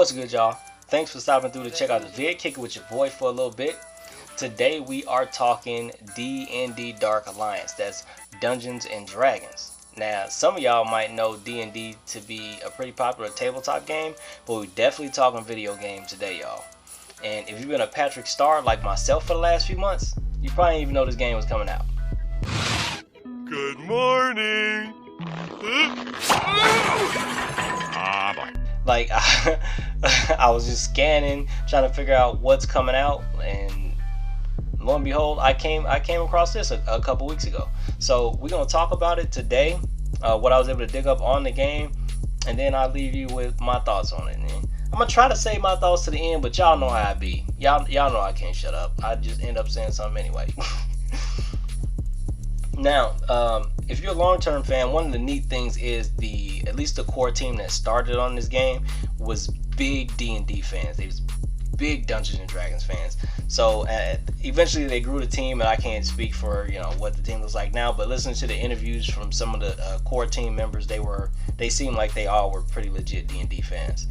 What's good, y'all? Thanks for stopping through to check out the vid, kick it with your boy for a little bit. Today we are talking D&D Dark Alliance. That's Dungeons and Dragons. Now, some of y'all might know D&D to be a pretty popular tabletop game, but we're definitely talking video game today, y'all. And if you've been a Patrick Star like myself for the last few months, you probably didn't even know this game was coming out. Good morning. Like, I was just scanning, trying to figure out what's coming out, and lo and behold, I came across this a couple weeks ago. So we're gonna talk about it today, what I was able to dig up on the game, and then I'll leave you with my thoughts on it. And I'm gonna try to save my thoughts to the end, but y'all know how I be. Y'all know I can't shut up. I just end up saying something anyway. Now, if you're a long-term fan, one of the neat things is at least the core team that started on this game was big D&D fans. They was big Dungeons and Dragons fans. So eventually they grew the team, and I can't speak for what the team looks like now. But listening to the interviews from some of the core team members, they seemed like they all were pretty legit D&D fans.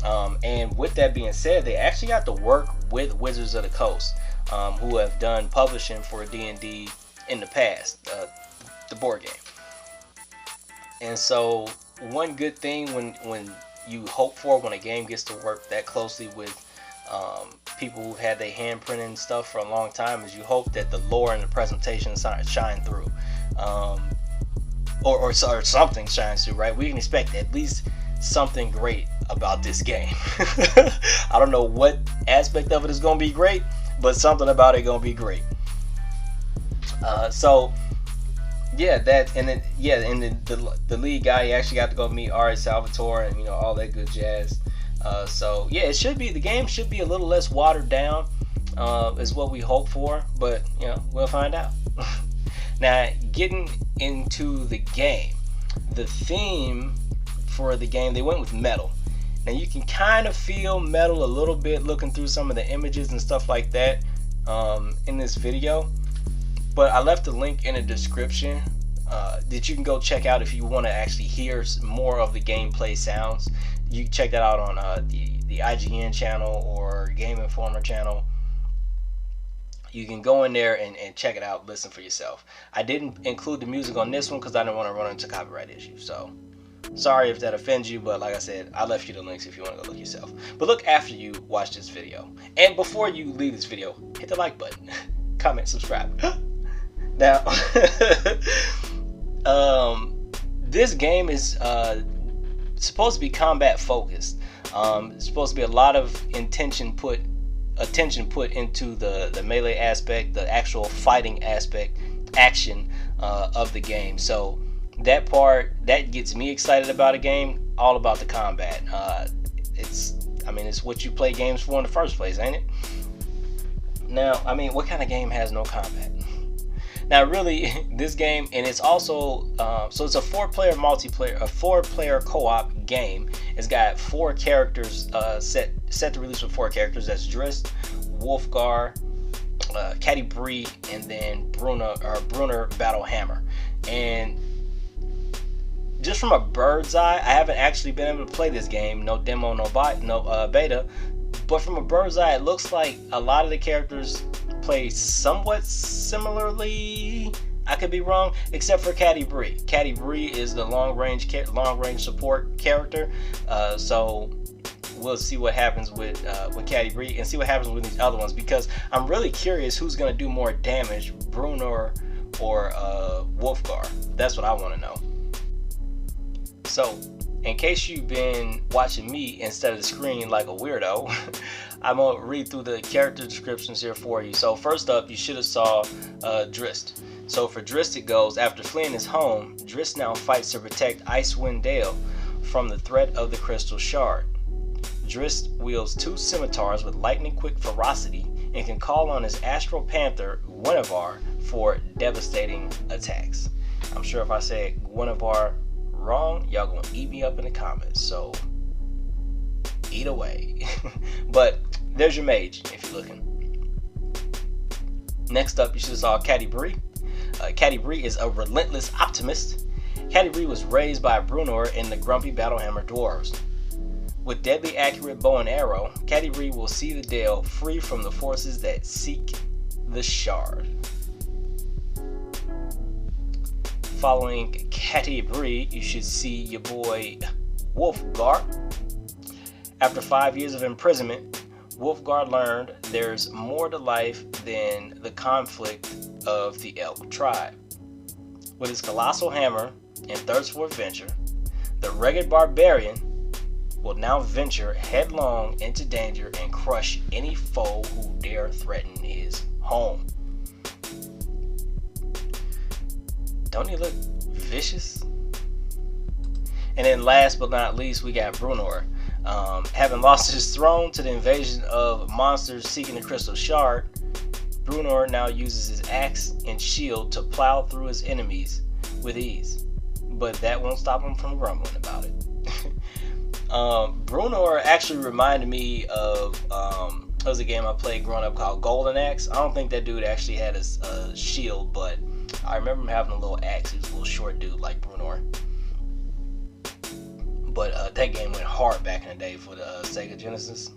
And with that being said, they actually got to work with Wizards of the Coast, who have done publishing for D&D in the past, the board game. And so one good thing when you hope for when a game gets to work that closely with people who had their handprint stuff for a long time is you hope that the lore and the presentation shine through, or something shines through, right? We can expect at least something great about this game. I don't know what aspect of it is going to be great, but something about it going to be great. So yeah, the lead guy, he actually got to go meet Ari Salvatore and all that good jazz. So yeah, the game should be a little less watered down, is what we hope for, but we'll find out. Now, getting into the game, the theme for the game, they went with metal. Now you can kind of feel metal a little bit looking through some of the images and stuff like that in this video. But I left a link in the description that you can go check out if you want to actually hear more of the gameplay sounds. You can check that out on the IGN channel or Game Informer channel. You can go in there and check it out, listen for yourself. I didn't include the music on this one because I didn't want to run into copyright issues. So sorry if that offends you, but like I said, I left you the links if you want to go look yourself. But look after you watch this video. And before you leave this video, hit the like button, comment, subscribe. Now, this game is supposed to be combat focused. It's supposed to be a lot of attention put into the melee aspect, the actual fighting aspect, action of the game. So that part that gets me excited about a game, all about the combat. It's what you play games for in the first place, ain't it? Now, what kind of game has no combat? Now, really, this game, and it's also so it's a four-player co-op game. It's got 4 characters set to release with 4 characters. That's Drizzt, Wolfgar, Catty Brie, and then Brunor Battlehammer. And just from a bird's eye, I haven't actually been able to play this game. No demo, no beta. But from a bird's eye, it looks like a lot of the characters play somewhat similarly. I could be wrong, except for Catty Brie. Catty Brie is the long range support character. So we'll see what happens with Catty Brie and see what happens with these other ones, because I'm really curious who's gonna do more damage, Brunor or Wolfgar. That's what I want to know. So, in case you've been watching me instead of the screen like a weirdo, I'm going to read through the character descriptions here for you. So first up, you should have saw Drizzt. So for Drizzt it goes, after fleeing his home, Drizzt now fights to protect Icewind Dale from the threat of the Crystal Shard. Drizzt wields 2 scimitars with lightning-quick ferocity and can call on his Astral Panther, Guinevere, for devastating attacks. I'm sure if I say Guinevere wrong, y'all gonna eat me up in the comments, so eat away. But there's your mage if you're looking. Next up, you should have saw Catty Brie. Catty Brie is a relentless optimist. Catty Brie was raised by Brunor and the grumpy Battlehammer dwarves. With deadly accurate bow and arrow, Catty Brie will see the Dale free from the forces that seek the shard. Following Catty Brie, you should see your boy Wolfgar. After 5 years of imprisonment, Wolfgar learned there's more to life than the conflict of the elk tribe. With his colossal hammer and thirst for adventure, the rugged barbarian will now venture headlong into danger and crush any foe who dare threaten his home. Don't he look vicious? And then last but not least, we got Brunor. Having lost his throne to the invasion of monsters seeking the crystal shard, Brunor now uses his axe and shield to plow through his enemies with ease. But that won't stop him from grumbling about it. Brunor actually reminded me of it was a game I played growing up called Golden Axe. I don't think that dude actually had a shield, but I remember him having a little axe. He was a little short dude like Brunor. But that game went hard back in the day for the Sega Genesis.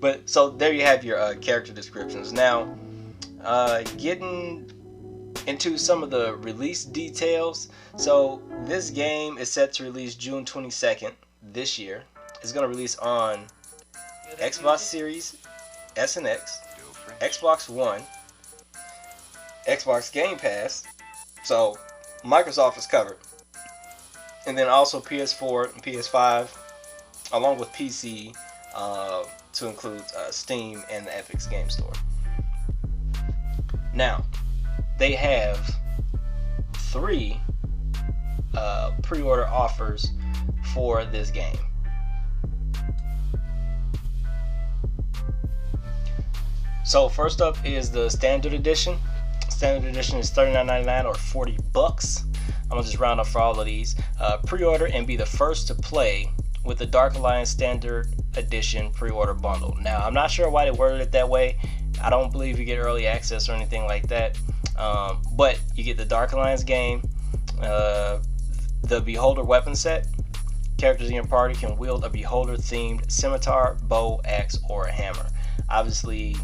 But so there you have your character descriptions. Now, getting into some of the release details. So this game is set to release June 22nd this year. It's going to release on Xbox Series S and X, Xbox One, Xbox Game Pass. So Microsoft is covered. And then also PS4 and PS5, along with PC, to include Steam and the Epic Game Store. Now, they have 3 pre-order offers for this game. So first up is the Standard Edition. Standard Edition is $39.99 or $40. I'm gonna just round up for all of these. Pre-order and be the first to play with the Dark Alliance Standard Edition pre-order bundle. Now, I'm not sure why they worded it that way. I don't believe you get early access or anything like that. But you get the Dark Alliance game, the Beholder weapon set. Characters in your party can wield a Beholder-themed scimitar, bow, axe, or a hammer. Obviously,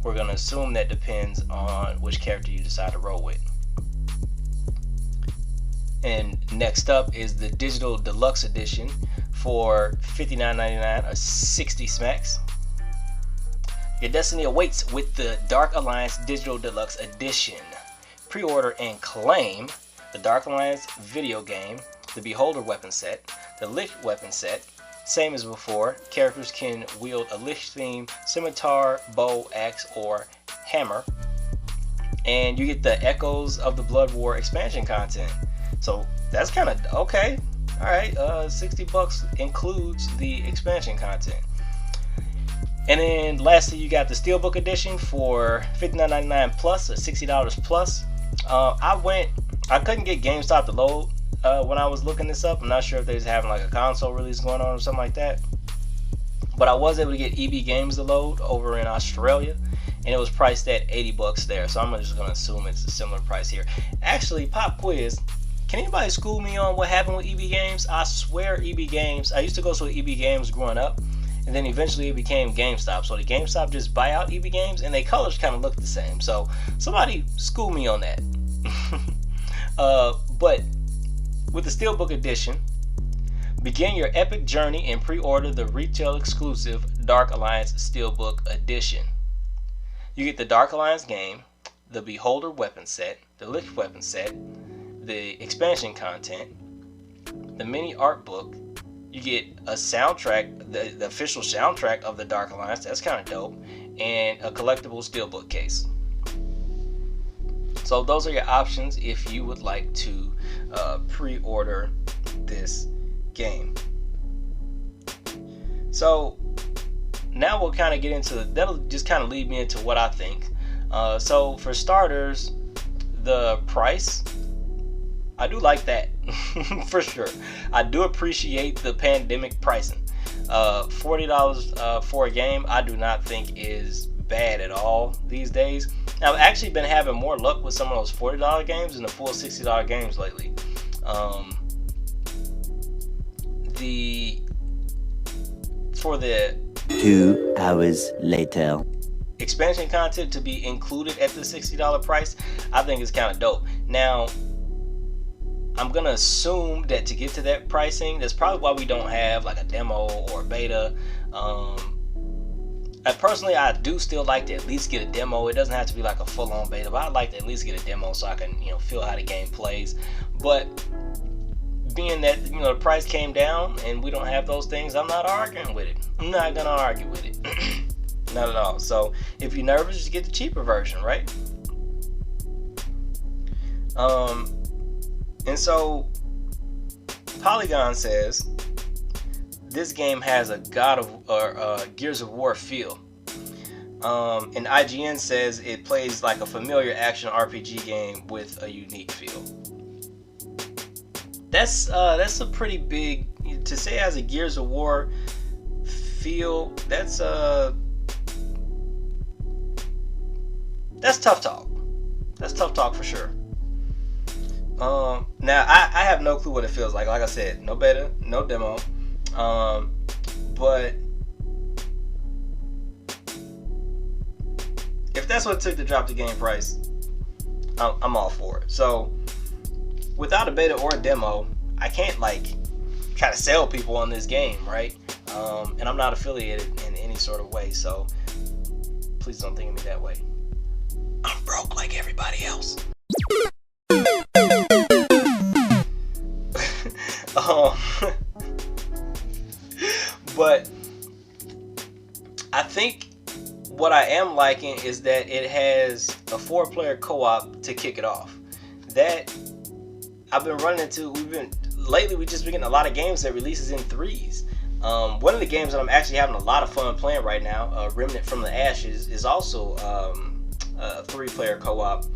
we're gonna assume that depends on which character you decide to roll with. And next up is the Digital Deluxe Edition for $59.99 or 60 smacks. Your destiny awaits with the Dark Alliance Digital Deluxe Edition. Pre-order and claim the Dark Alliance video game, the Beholder weapon set, the Lich weapon set. Same as before, characters can wield a Lich-themed scimitar, bow, axe, or hammer. And you get the Echoes of the Blood War expansion content. So that's kind of okay. All right, $60 includes the expansion content. And then lastly, you got the Steelbook Edition for $59.99 plus, or $60 plus. I couldn't get GameStop to load when I was looking this up. I'm not sure if they was having like a console release going on or something like that. But I was able to get EPGS to load over in Australia, and it was priced at $80 there. So I'm just gonna assume it's a similar price here. Actually, pop quiz. Can anybody school me on what happened with EPGS? I swear EPGS, I used to go to EPGS growing up, and then eventually it became GameStop. So the GameStop just buy out EPGS, and their colors kind of look the same. So somebody school me on that. But with the Steelbook Edition, begin your epic journey and pre-order the retail exclusive Dark Alliance Steelbook Edition. You get the Dark Alliance game, the Beholder weapon set, the Lich weapon set, the expansion content, the mini art book. You get a soundtrack, the official soundtrack of the Dark Alliance. That's kind of dope, and a collectible steelbook case. So those are your options if you would like to pre-order this game. So now we'll kind of get into that'll just kind of lead me into what I think. So for starters, the price, I do like that. For sure. I do appreciate the pandemic pricing. $40 for a game, I do not think is bad at all these days. Now, I've actually been having more luck with some of those $40 games than the full $60 games lately. for the 2 hours later. expansion content to be included at the $60 price, I think is kind of dope. Now, I'm gonna assume that to get to that pricing, that's probably why we don't have like a demo or a beta. Personally, I do still like to at least get a demo. It doesn't have to be like a full-on beta, but I'd like to at least get a demo so I can, feel how the game plays. But being that, the price came down and we don't have those things, I'm not arguing with it. I'm not gonna argue with it. Not at all. So if you're nervous, just get the cheaper version, right? And so Polygon says this game has a Gears of War feel. And IGN says it plays like a familiar action RPG game with a unique feel. That's a pretty big, to say it has a Gears of War feel. That's tough talk. That's tough talk for sure. Now I have no clue what it feels like. Like I said, no beta, no demo. But if that's what it took to drop the game price, I'm all for it. So without a beta or a demo, I can't try to sell people on this game, right? And I'm not affiliated in any sort of way, so please don't think of me that way. I'm broke like everybody else. But I think what I am liking is that it has a 4-player co-op to kick it off. That I've been running into. Lately we've just been getting a lot of games that releases in 3s. One of the games that I'm actually having a lot of fun playing right now, Remnant from the Ashes, is also a 3-player co-op.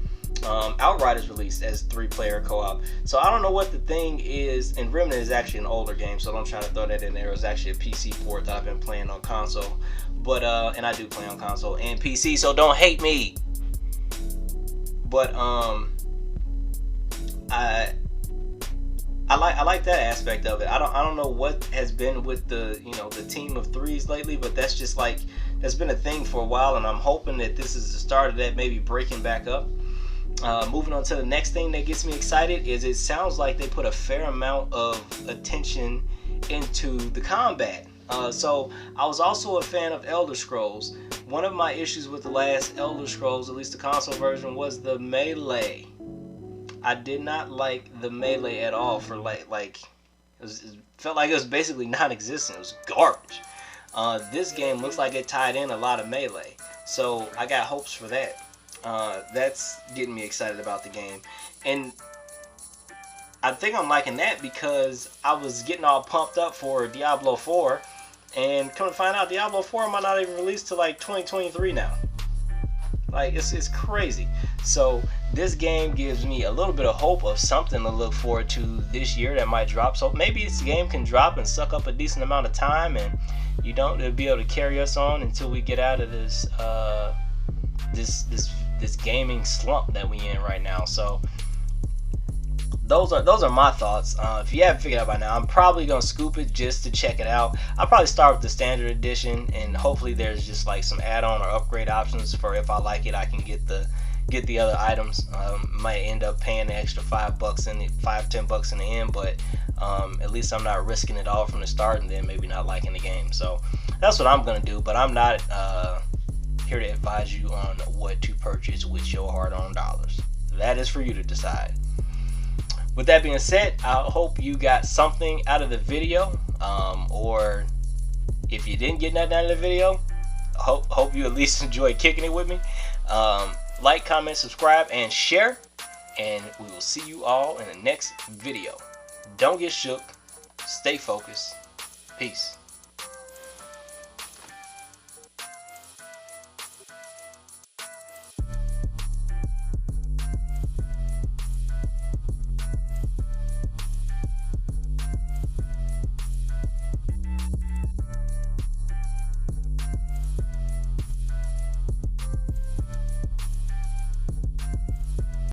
Outriders released as 3-player co-op. So I don't know what the thing is, and Remnant is actually an older game, so don't try to throw that in there. It was actually a PC port that I've been playing on console. But and I do play on console and PC, so don't hate me. But I like that aspect of it. I don't know what has been with the the team of 3s lately, but that's just that's been a thing for a while, and I'm hoping that this is the start of that maybe breaking back up. Moving on to the next thing that gets me excited is it sounds like they put a fair amount of attention into the combat. So I was also a fan of Elder Scrolls. One of my issues with the last Elder Scrolls, at least the console version, was the melee. I did not like the melee at all. For it felt like it was basically non-existent. It was garbage. This game looks like it tied in a lot of melee, so I got hopes for that. That's getting me excited about the game, and I think I'm liking that because I was getting all pumped up for Diablo 4, and come to find out Diablo 4 might not even release till 2023 now. It's crazy. So this game gives me a little bit of hope of something to look forward to this year that might drop. So maybe this game can drop and suck up a decent amount of time, and it'll be able to carry us on until we get out of this this gaming slump that we in right now. So those are my thoughts. If you haven't figured out by now, I'm probably gonna scoop it just to check it out. I'll probably start with the standard edition, and hopefully there's just some add-on or upgrade options for if I like it, I can get the other items. Might end up paying the extra $5-10 in the end, but at least I'm not risking it all from the start and then maybe not liking the game. So that's what I'm gonna do, but I'm not here to advise you on what to purchase with your hard-earned dollars. That is for you to decide. With that being said, I hope you got something out of the video, or if you didn't get nothing out of the video, hope you at least enjoyed kicking it with me. Like, comment, subscribe, and share, and we will see you all in the next video. Don't get shook. Stay focused. Peace.